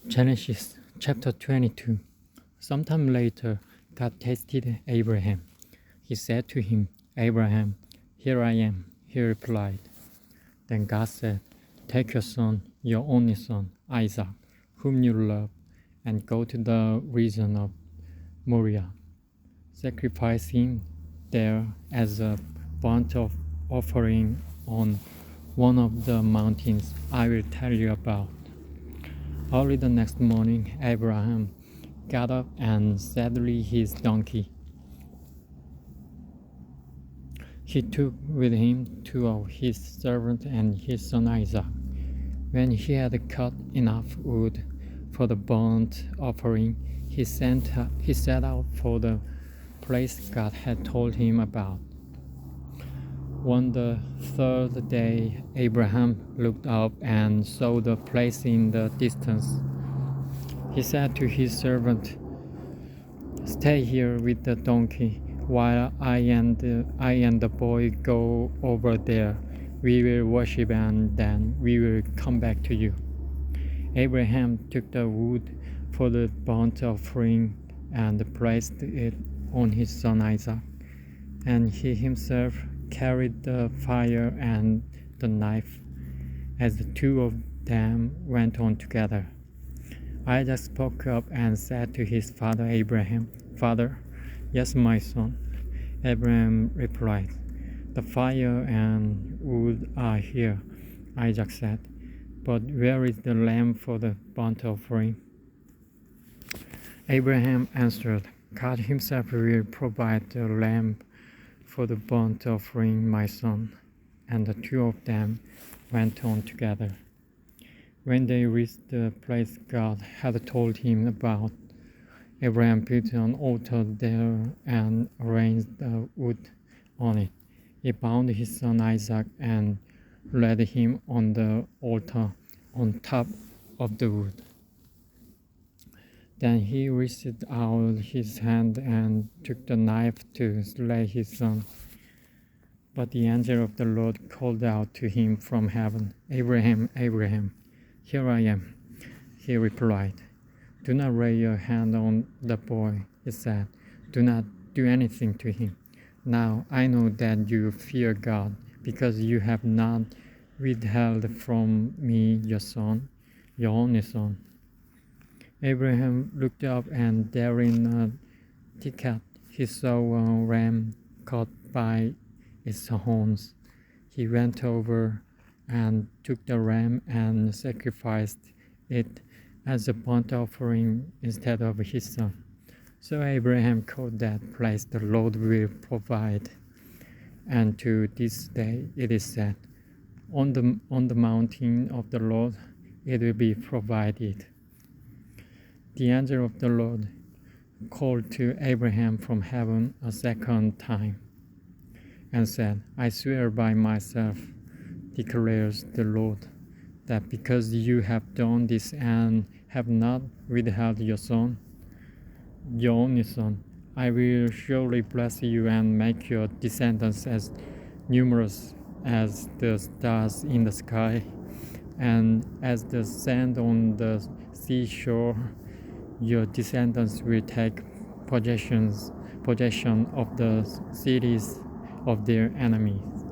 Genesis chapter 22. Sometime later, God tested Abraham. He said to him, "Abraham, here I am." He replied. Then God said, "Take your son, your only son, Isaac, whom you love, and go to the region of Moriah. Sacrifice him there as a burnt offering on one of the mountains I will tell you about." Early the next morning, Abraham got up and saddled his donkey. He took with him two of his servants and his son Isaac. When he had cut enough wood for the burnt offering, he set out for the place God had told him about. On the third day, Abraham looked up and saw the place in the distance. He said to his servant, "Stay here with the donkey while I and the boy go over there. We will worship and then we will come back to you." Abraham took the wood for the burnt offering and placed it on his son Isaac, and he himself carried the fire and the knife. As the two of them went on together, Isaac spoke up and said to his father Abraham, "Father." "Yes, my son," Abraham replied. "The fire and wood are here," Isaac said, "but where is the lamb for the burnt offering?" Abraham answered, "God himself will provide the lamb for the burnt offering, my son." And the two of them went on together. When they reached the place God had told him about, Abraham built an altar there and arranged the wood on it. He bound his son Isaac and laid him on the altar on top of the wood. Then he reached out his hand and took the knife to slay his son. But the angel of the Lord called out to him from heaven, "Abraham, Abraham." "Here I am," he replied. "Do not lay your hand on the boy," he said. "Do not do anything to him. Now I know that you fear God, because you have not withheld from me your son, your only son." Abraham looked up, and there in a thicket he saw a ram caught by its horns. He went over and took the ram and sacrificed it as a burnt offering instead of his son. So Abraham called that place, "The Lord will provide." And to this day it is said, on the mountain of the Lord it will be provided." The angel of the Lord called to Abraham from heaven a second time and said, "I swear by myself, declares the Lord, that because you have done this and have not withheld your son, your only son, I will surely bless you and make your descendants as numerous as the stars in the sky and as the sand on the seashore. Your descendants will take possession of the cities of their enemies.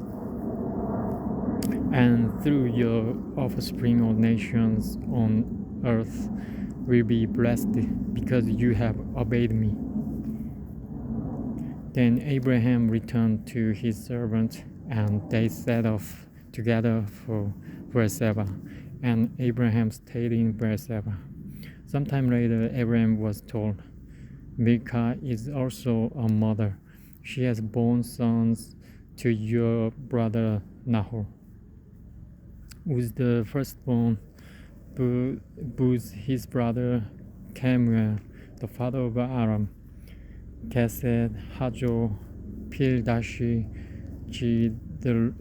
And through your offspring all nations on earth will be blessed because you have obeyed me." Then Abraham returned to his servant, and they set off together for Beersheba, and Abraham stayed in Beersheba. Sometime later, Abraham was told, "Milcah is also a mother. She has borne sons to your brother Nahor." Uz the firstborn, Buz his brother, Kemuel the father of Aram, Kesed, Hajo, Pildashi,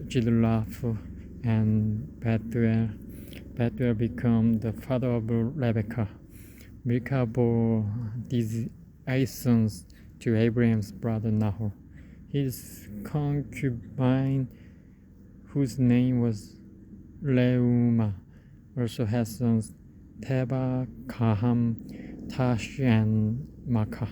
Jidlaph, and Bethuel. Bethuel became the father of Rebekah. Milcah bore these 8 sons to Abraham's brother Nahor. His concubine, whose name was Reumah, also had sons. Teba, Kaham, Tash, and Makkah.